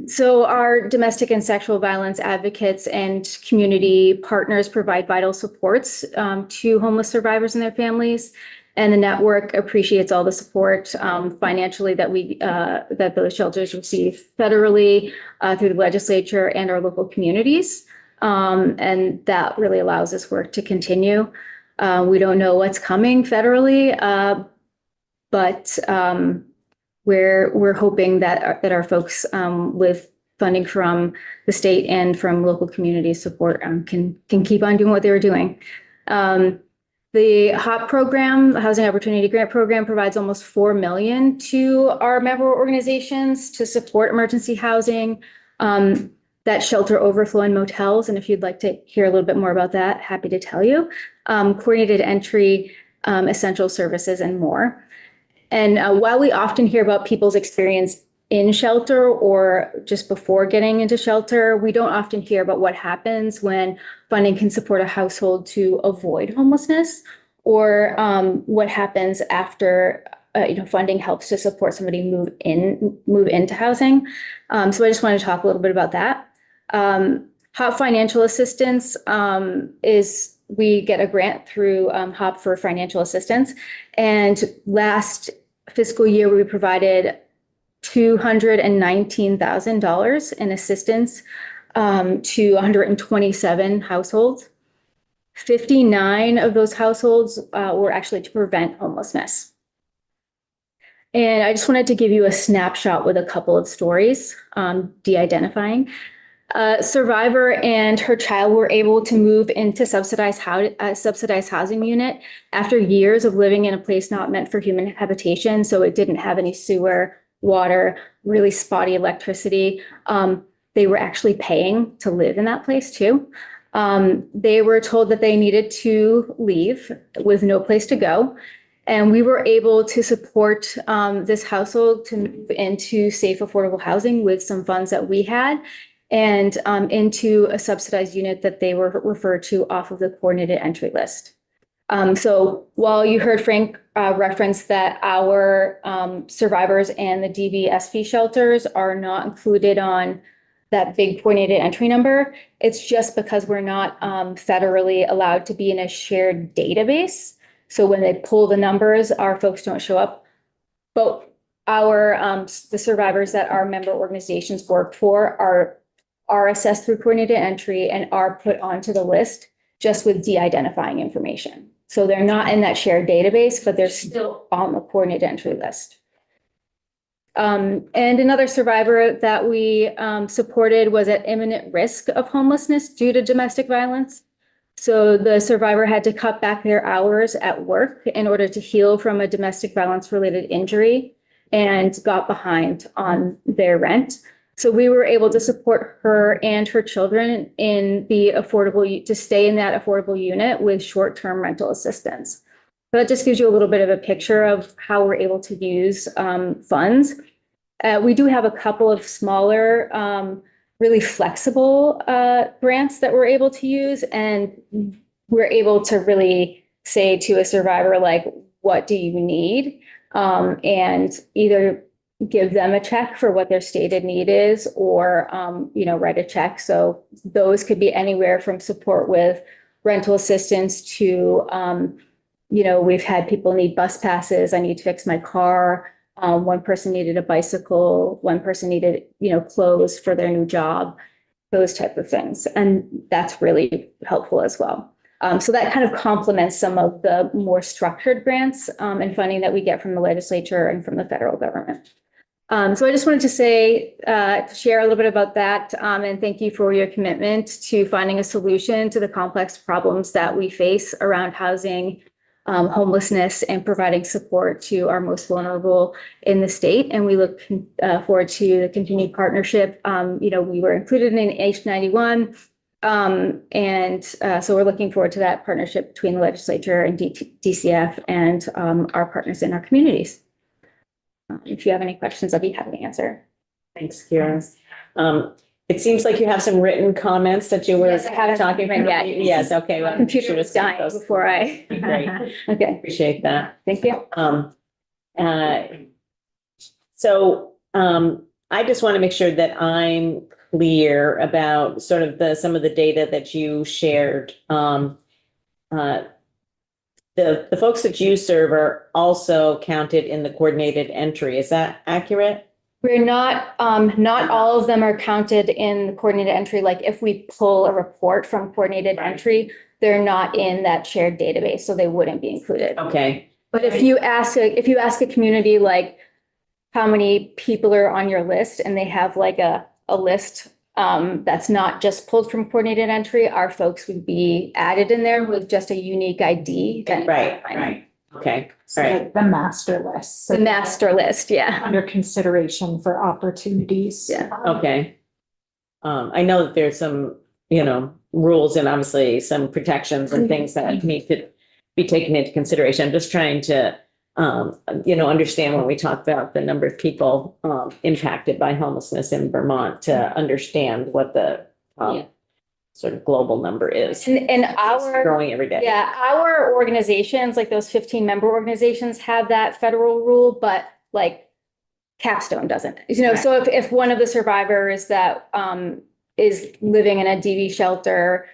So our domestic and sexual violence advocates and community partners provide vital supports to homeless survivors and their families. And the network appreciates all the support financially that those shelters receive federally through the legislature and our local communities. And that really allows this work to continue. We don't know what's coming federally, but we're hoping that our folks with funding from the state and from local community support can keep on doing what they were doing. The HOP program, the Housing Opportunity Grant Program, provides almost $4 million to our member organizations to support emergency housing, that shelter overflow in motels. And if you'd like to hear a little bit more about that, happy to tell you. Coordinated entry, essential services, and more. And while we often hear about people's experience in shelter or just before getting into shelter, we don't often hear about what happens when funding can support a household to avoid homelessness, or what happens after funding helps to support somebody move into housing. So I just wanted to talk a little bit about that. HOP financial assistance is, we get a grant through HOP for financial assistance. And last fiscal year, we provided $219,000 in assistance to 127 households. 59 of those households were actually to prevent homelessness. And I just wanted to give you a snapshot with a couple of stories, de-identifying. A survivor and her child were able to move into subsidized housing unit after years of living in a place not meant for human habitation. So it didn't have any sewer, water, really spotty electricity. They were actually paying to live in that place too. They were told that they needed to leave with no place to go. And we were able to support this household to move into safe, affordable housing with some funds that we had, and into a subsidized unit that they were referred to off of the coordinated entry list. So while you heard Frank reference that our survivors and the DVSP shelters are not included on that big coordinated entry number, it's just because we're not federally allowed to be in a shared database. So when they pull the numbers, our folks don't show up. But the survivors that our member organizations work for are assessed through coordinated entry and are put onto the list just with de-identifying information. So they're not in that shared database, but they're still on the coordinated entry list. And another survivor that we supported was at imminent risk of homelessness due to domestic violence. So the survivor had to cut back their hours at work in order to heal from a domestic violence related injury and got behind on their rent. So we were able to support her and her children in to stay in that affordable unit with short-term rental assistance. So that just gives you a little bit of a picture of how we're able to use funds. We do have a couple of smaller, really flexible grants that we're able to use, and we're able to really say to a survivor, like, what do you need? And either give them a check for what their stated need is, or write a check. So those could be anywhere from support with rental assistance to we've had people need bus passes. I need to fix my car. One person needed a bicycle. One person needed clothes for their new job, those type of things. And that's really helpful as well. So that kind of complements some of the more structured grants and funding that we get from the legislature and from the federal government. So I just wanted to say, share a little bit about that, and thank you for your commitment to finding a solution to the complex problems that we face around housing, homelessness, and providing support to our most vulnerable in the state. And we look forward to the continued partnership. We were included in H91. So we're looking forward to that partnership between the legislature and DCF and our partners in our communities. If you have any questions, I'll be happy to answer. Thanks, Kira. It seems like you have some written comments that you were Yes, I haven't talking written about. yet. Yes, okay. My well, computer should was have sent dying those. before I. Great. Okay, Appreciate that. thank you. So I just want to make sure that I'm clear about sort of some of the data that you shared. The folks that you serve are also counted in the coordinated entry. Is that accurate? We're not all of them are counted in the coordinated entry. Like if we pull a report from coordinated entry, they're not in that shared database, so they wouldn't be included. Okay. But if you ask a community, like how many people are on your list, and they have like a list that's not just pulled from coordinated entry, our folks would be added in there with just a unique ID. Right. Okay. All right. The master list. The master list, yeah. Under consideration for opportunities. Yeah. Okay. I know that there's some, rules and obviously some protections and things that need to be taken into consideration. I'm just trying to, understand when we talk about the number of people impacted by homelessness in Vermont to understand what the sort of global number is. And It's our growing every day. Yeah, our organizations, like those 15 member organizations, have that federal rule, but like Capstone doesn't. So if one of the survivors that is living in a DV shelter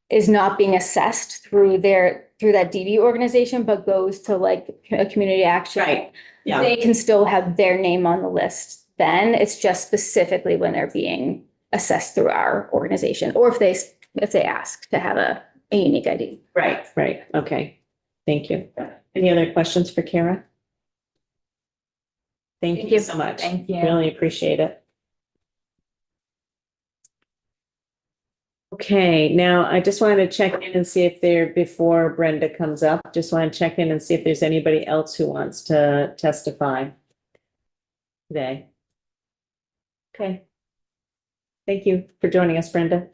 is not being assessed through that DV organization, but goes to like a community action, Right. Yeah. they can still have their name on the list. Then it's just specifically when they're being assessed through our organization, or if they ask to have a unique ID. Right. Okay. Thank you. Any other questions for Kara? Thank you so much. Thank you. Really appreciate it. Okay, now I just wanted to check in and see if before Brenda comes up, just want to check in and see if there's anybody else who wants to testify today. Okay. Thank you for joining us, Brenda.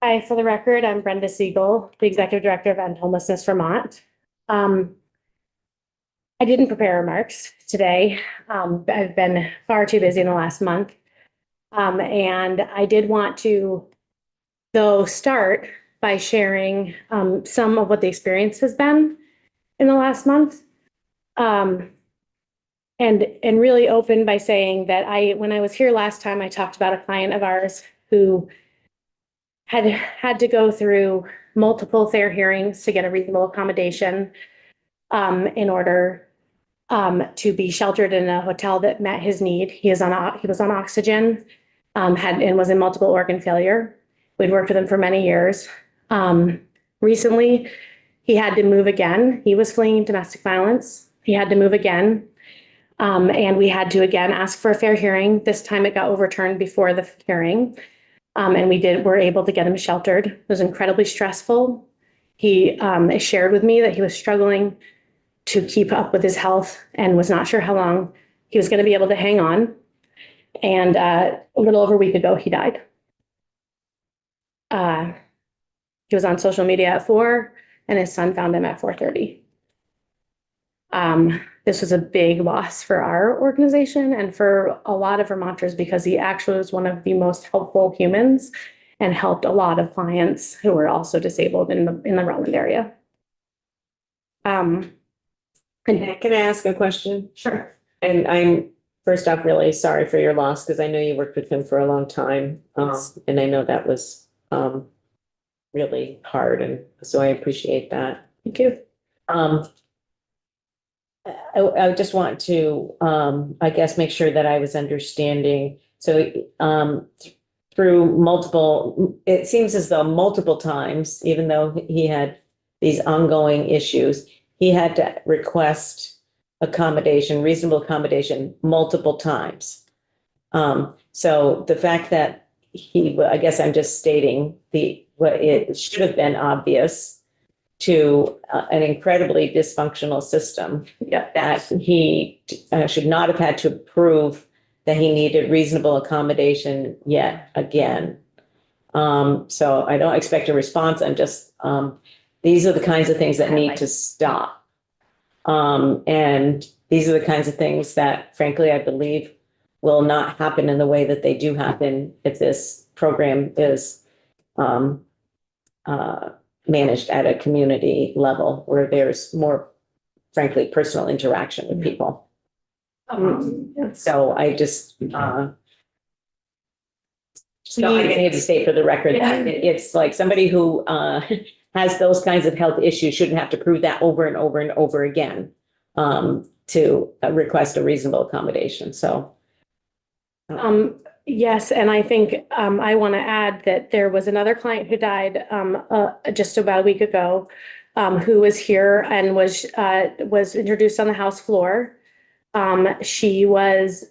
Hi, for the record, I'm Brenda Siegel, the Executive Director of End Homelessness Vermont. I didn't prepare remarks today. I've been far too busy in the last month. And I did want to, though, start by sharing some of what the experience has been in the last month. And really open by saying that when I was here last time, I talked about a client of ours who had to go through multiple fair hearings to get a reasonable accommodation in order to be sheltered in a hotel that met his need. He was on oxygen, and was in multiple organ failure. We'd worked with him for many years. Recently, he had to move again. He was fleeing domestic violence. He had to move again. And we had to again ask for a fair hearing. This time it got overturned before the hearing. And were able to get him sheltered. It was incredibly stressful. He shared with me that he was struggling to keep up with his health and was not sure how long he was going to be able to hang on. And a little over a week ago, he died. He was on social media at 4, and his son found him at 4:30. This was a big loss for our organization and for a lot of Vermonters, because he actually was one of the most helpful humans and helped a lot of clients who were also disabled in the Rutland area. Can I ask a question? Sure. And I'm first off really sorry for your loss, because I know you worked with him for a long time. And I know that was really hard, and so I appreciate that. Thank you. I just want to, I guess, make sure that I was understanding So, through multiple, it seems as though multiple times, even though he had these ongoing issues, he had to request accommodation, reasonable accommodation, multiple times. So the fact that I guess I'm just stating what it should have been obvious to an incredibly dysfunctional system. Yeah. That he should not have had to prove that he needed reasonable accommodation yet again. So I don't expect a response. I'm just, these are the kinds of things that need to stop. And these are the kinds of things that frankly, I believe will not happen in the way that they do happen if this program is managed at a community level where there's more, frankly, personal interaction with people. So I just, so I need to state for the record that it's like somebody who has those kinds of health issues shouldn't have to prove that over and over and over again to request a reasonable accommodation. So. Yes, and I think I want to add that there was another client who died just about a week ago, who was here and was introduced on the House floor. She was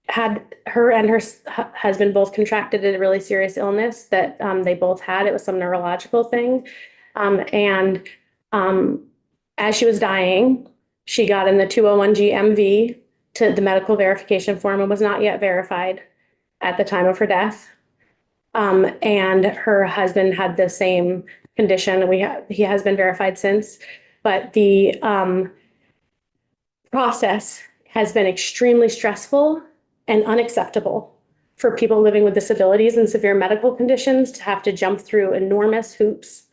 had her and her husband both contracted a really serious illness that they both had. It was some neurological thing, and as she was dying, she got in the 201G MV to the medical verification form and was not yet verified at the time of her death. And her husband had the same condition. He has been verified since, but the process has been extremely stressful and unacceptable for people living with disabilities and severe medical conditions to have to jump through enormous hoops.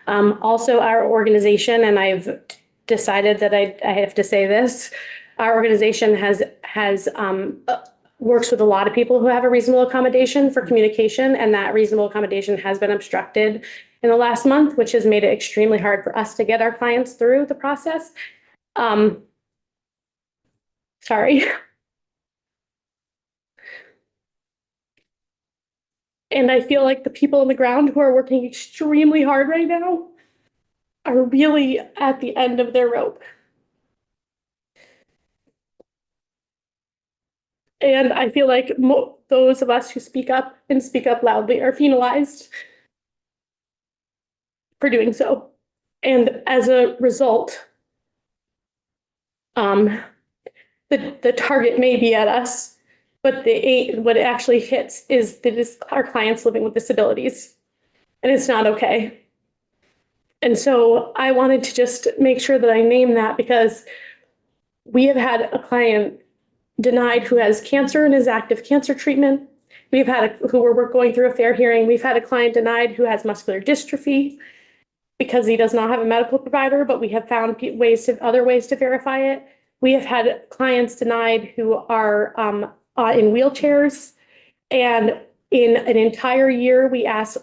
Also, our organization, and I've decided that I have to say this, our organization works with a lot of people who have a reasonable accommodation for communication, and that reasonable accommodation has been obstructed in the last month, which has made it extremely hard for us to get our clients through the process. Sorry. And I feel like the people on the ground who are working extremely hard right now are really at the end of their rope. And I feel like those of us who speak up and speak up loudly are penalized for doing so. And as a result, the target may be at us, but what it actually hits is our clients living with disabilities, and it's not okay. And so I wanted to just make sure that I name that, because we have had a client denied who has cancer and is active cancer treatment. We've had who we're going through a fair hearing. We've had a client denied who has muscular dystrophy because he does not have a medical provider, but we have found other ways to verify it. We have had clients denied who are in wheelchairs, and in an entire year, we asked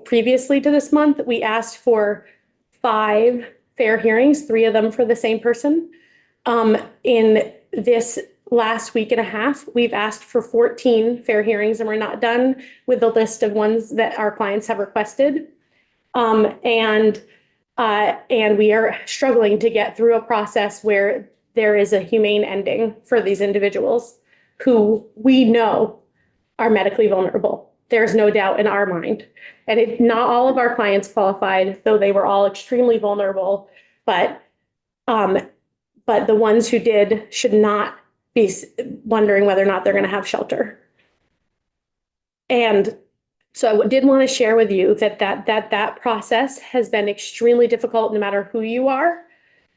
previously to this month, we asked for 5 fair hearings, 3 of them for the same person. In this last week and a half, we've asked for 14 fair hearings, and we're not done with the list of ones that our clients have requested. And we are struggling to get through a process where there is a humane ending for these individuals who we know are medically vulnerable. There's no doubt in our mind. And not all of our clients qualified, though they were all extremely vulnerable, but the ones who did should not be wondering whether or not they're going to have shelter. And so I did want to share with you that process has been extremely difficult no matter who you are.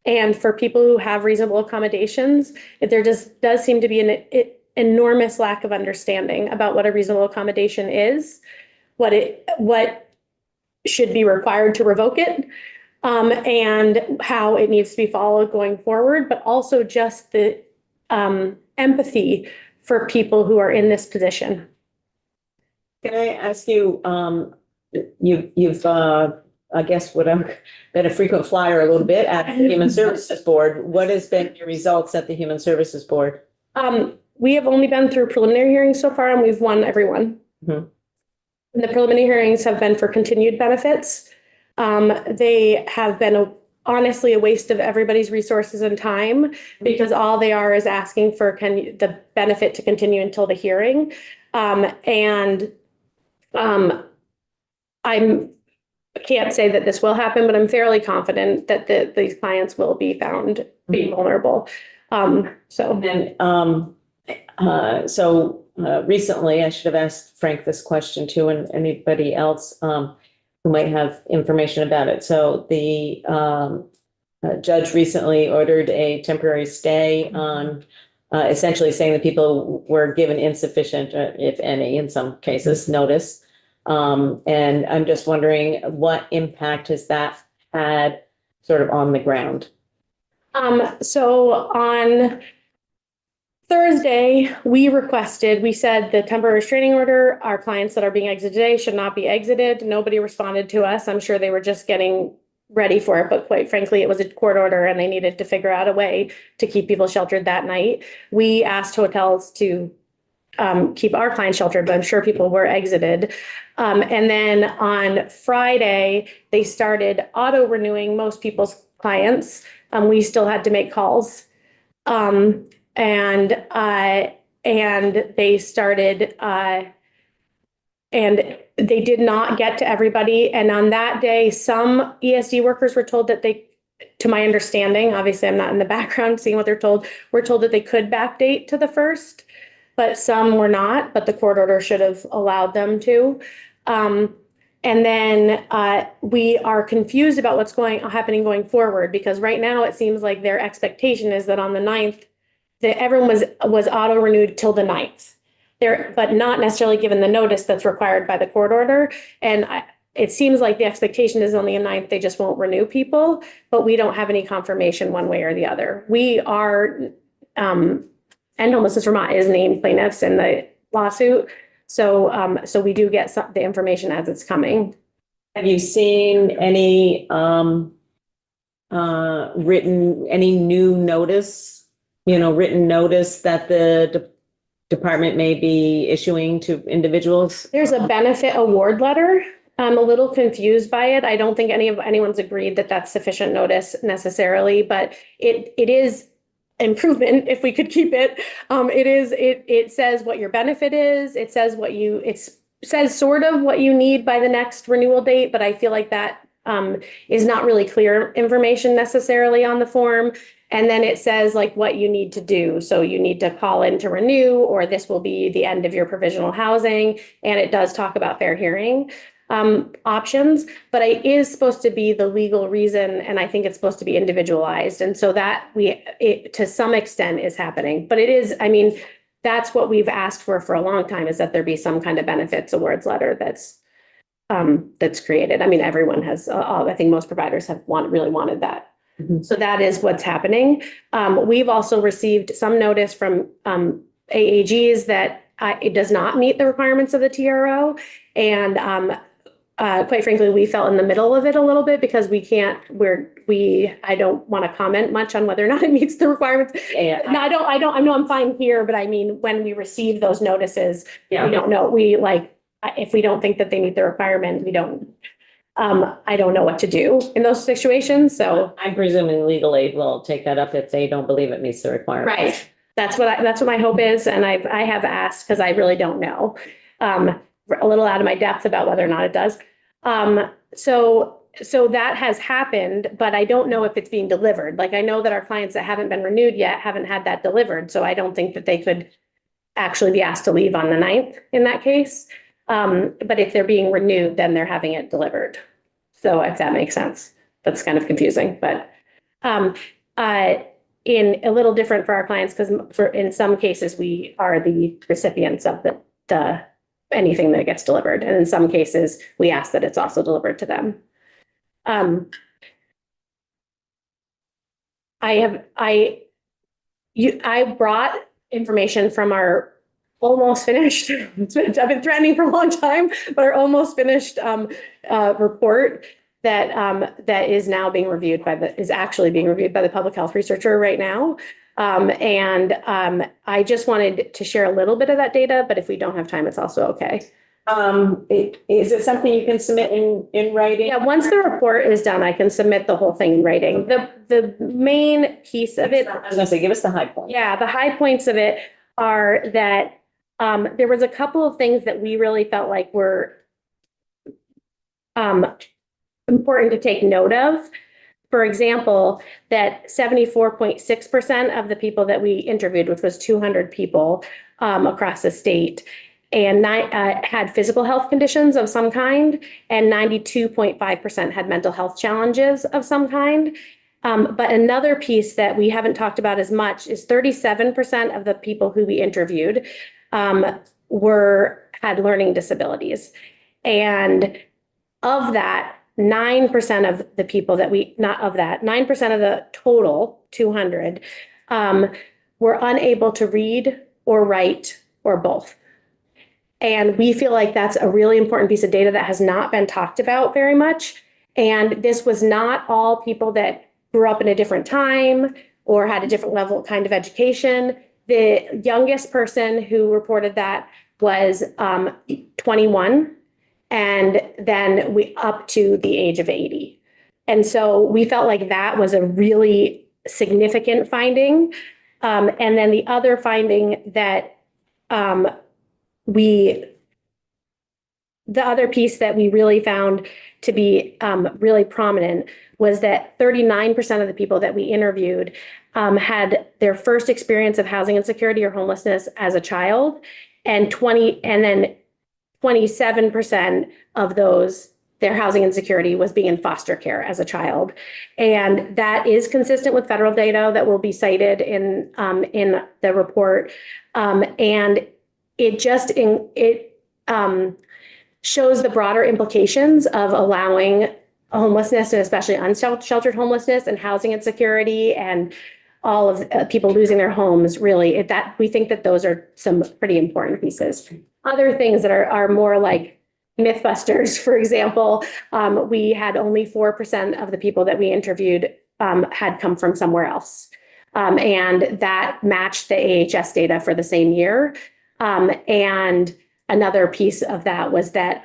And for people who have reasonable accommodations, there just does seem to be an enormous lack of understanding about what a reasonable accommodation is, what should be required to revoke it, and how it needs to be followed going forward, but also just the empathy for people who are in this position. Can I ask you, you've I guess what I'm been a frequent flyer a little bit at the Human Services Board. What has been your results at the Human Services Board? we have only been through preliminary hearings so far and we've won everyone. Mhm. And the preliminary hearings have been for continued benefits. They have been honestly a waste of everybody's resources and time because all they are is asking for the benefit to continue until the hearing. I can't say that this will happen, but I'm fairly confident that these clients will be found being vulnerable. So. And recently, I should have asked Frank this question too, and anybody else who might have information about it. So the judge recently ordered a temporary stay on essentially saying that people were given insufficient, if any, in some cases, notice. And I'm just wondering what impact has that had sort of on the ground? So on Thursday, we said the temporary restraining order, our clients that are being exited today should not be exited. Nobody responded to us. I'm sure they were just getting ready for it, but quite frankly, it was a court order and they needed to figure out a way to keep people sheltered that night. We asked hotels to keep our clients sheltered, but I'm sure people were exited. And then on Friday, they started auto renewing most people's clients. We still had to make calls. And they started, and they did not get to everybody. And on that day, some ESD workers were told that to my understanding, obviously I'm not in the background seeing what they're told, were told that they could backdate to the 1st, but some were not, but the court order should have allowed them to. And then we are confused about what's happening going forward, because right now it seems like their expectation is that on the 9th, that everyone was auto renewed till the 9th. But not necessarily given the notice that's required by the court order. And it seems like the expectation is on the 9th, they just won't renew people, but we don't have any confirmation one way or the other. We are, End Homelessness Vermont is named plaintiffs in the lawsuit. So we do get the information as it's coming. Have you seen any new notice, written notice that the department may be issuing to individuals? There's a benefit award letter. I'm a little confused by it. I don't think anyone's agreed that that's sufficient notice necessarily, but it is improvement if we could keep it. It says what your benefit is. It says says sort of what you need by the next renewal date, but I feel like that is not really clear information necessarily on the form. And then it says like what you need to do. So you need to call in to renew, or this will be the end of your provisional housing. And it does talk about fair hearing options, but it is supposed to be the legal reason. And I think it's supposed to be individualized. And so that to some extent is happening, but that's what we've asked for a long time, is that there be some kind of benefits awards letter that's created. Everyone has, I think most providers have really wanted that. Mm-hmm. So that is what's happening. We've also received some notice from AAGs that it does not meet the requirements of the TRO. And quite frankly, we fell in the middle of it a little bit because I don't want to comment much on whether or not it meets the requirements. Yeah. No, I know I'm fine here, but when we receive those notices, we don't know. If we don't think that they meet the requirement, I don't know what to do in those situations. So I'm presuming legal aid will take that up if they don't believe it meets the requirements. Right. That's what my hope is. And I have asked because I really don't know. A little out of my depth about whether or not it does. So that has happened, but I don't know if it's being delivered. I know that our clients that haven't been renewed yet haven't had that delivered. So I don't think that they could actually be asked to leave on the 9th in that case. But if they're being renewed, then they're having it delivered. So if that makes sense, that's kind of confusing, but in a little different for our clients, because in some cases we are the recipients of the anything that gets delivered, and in some cases we ask that it's also delivered to them. I brought information from our almost finished, I've been threatening for a long time, but our almost finished report that is now being reviewed is actually being reviewed by the public health researcher right now. I just wanted to share a little bit of that data, but if we don't have time, it's also okay. Is it something you can submit in writing? Yeah, once the report is done, I can submit the whole thing in writing. The main piece of it. I was gonna say, give us the high point. Yeah, the high points of it are that there was a couple of things that we really felt like were important to take note of. For example, that 74.6% of the people that we interviewed, which was 200 people across the state, and had physical health conditions of some kind, and 92.5% had mental health challenges of some kind. But another piece that we haven't talked about as much is 37% of the people who we interviewed had learning disabilities. And of that, 9% of the people that 9% of the total 200 were unable to read or write or both. And we feel like that's a really important piece of data that has not been talked about very much. And this was not all people that grew up in a different time or had a different level kind of education. The youngest person who reported that was 21, and then we up to the age of 80. And so we felt like that was a really significant finding. And then the other finding that the other piece that we really found to be really prominent was that 39% of the people that we interviewed had their first experience of housing insecurity or homelessness as a child, and then 27% of those, their housing insecurity was being in foster care as a child. And that is consistent with federal data that will be cited in the report. And it just shows the broader implications of allowing homelessness, and especially unsheltered homelessness and housing insecurity and all of people losing their homes. Really, that we think that those are some pretty important pieces. Other things that are more like Mythbusters, for example, we had only 4% of the people that we interviewed had come from somewhere else. And that matched the AHS data for the same year. And another piece of that was that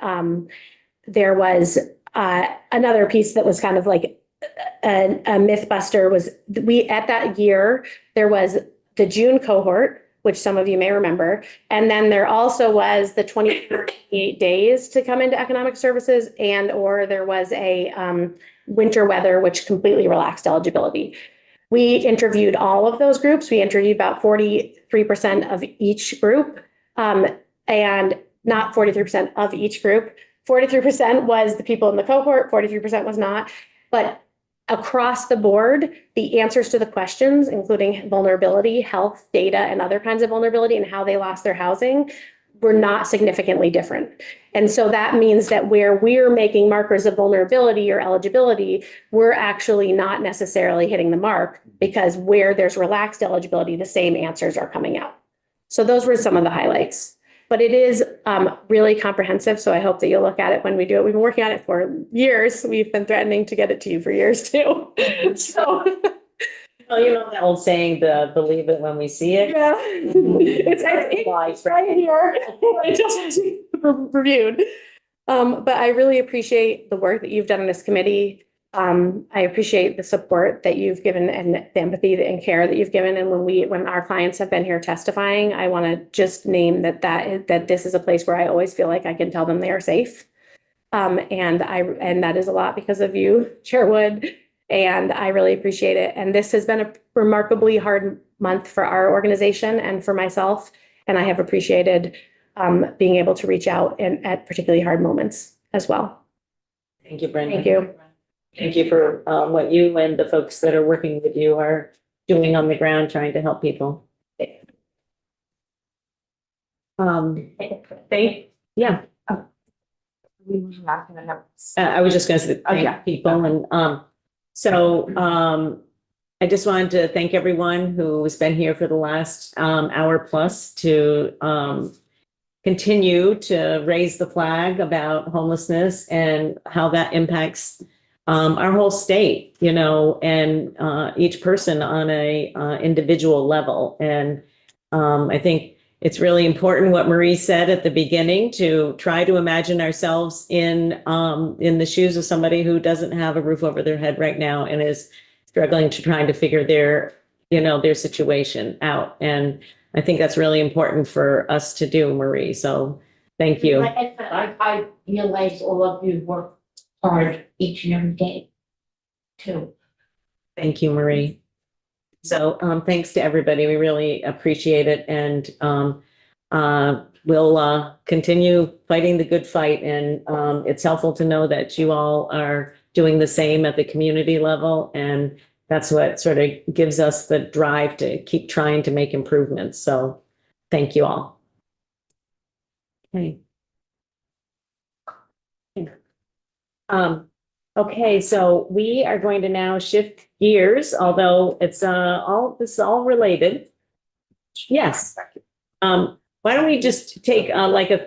there was another piece that was kind of like a Mythbuster was at that year, there was the June cohort, which some of you may remember. And then there also was the 28 days to come into economic services, or there was a winter weather, which completely relaxed eligibility. We interviewed all of those groups. We interviewed about 43% of each group, and not 43% of each group. 43% was the people in the cohort, 43% was not. But across the board, the answers to the questions, including vulnerability, health, data, and other kinds of vulnerability and how they lost their housing, were not significantly different. And so that means that where we're making markers of vulnerability or eligibility, we're actually not necessarily hitting the mark, because where there's relaxed eligibility, the same answers are coming out. So those were some of the highlights. But it is really comprehensive, so I hope that you'll look at it when we do it. We've been working on it for years. We've been threatening to get it to you for years too. So, well, you know that old saying, the believe it when we see it. Yeah, it's right here. I just reviewed. But I really appreciate the work that you've done in this committee. I appreciate the support that you've given and the empathy and care that you've given. And when our clients have been here testifying, I want to just name that this is a place where I always feel like I can tell them they are safe. And that is a lot because of you, Chair Wood, and I really appreciate it. And this has been a remarkably hard month for our organization and for myself. And I have appreciated being able to reach out at particularly hard moments as well. Thank you, Brenda. Thank you. Thank you for what you and the folks that are working with you are doing on the ground, trying to help people. Yeah. I was just going to say thank people. And I just wanted to thank everyone who has been here for the last hour plus to continue to raise the flag about homelessness and how that impacts our whole state, you know, and each person on a individual level. And I think it's really important what Marie said at the beginning, to try to imagine ourselves in the shoes of somebody who doesn't have a roof over their head right now and is struggling to trying to figure their, you know, their situation out. And I think that's really important for us to do, Marie. So thank you. I realize all of you work hard each and every day too. Thank you, Marie. So thanks to everybody. We really appreciate it. And we'll continue fighting the good fight. And it's helpful to know that you all are doing the same at the community level. And that's what sort of gives us the drive to keep trying to make improvements. So thank you all. Okay. Okay, so we are going to now shift gears, although it's this is all related. Yes. Why don't we just take like a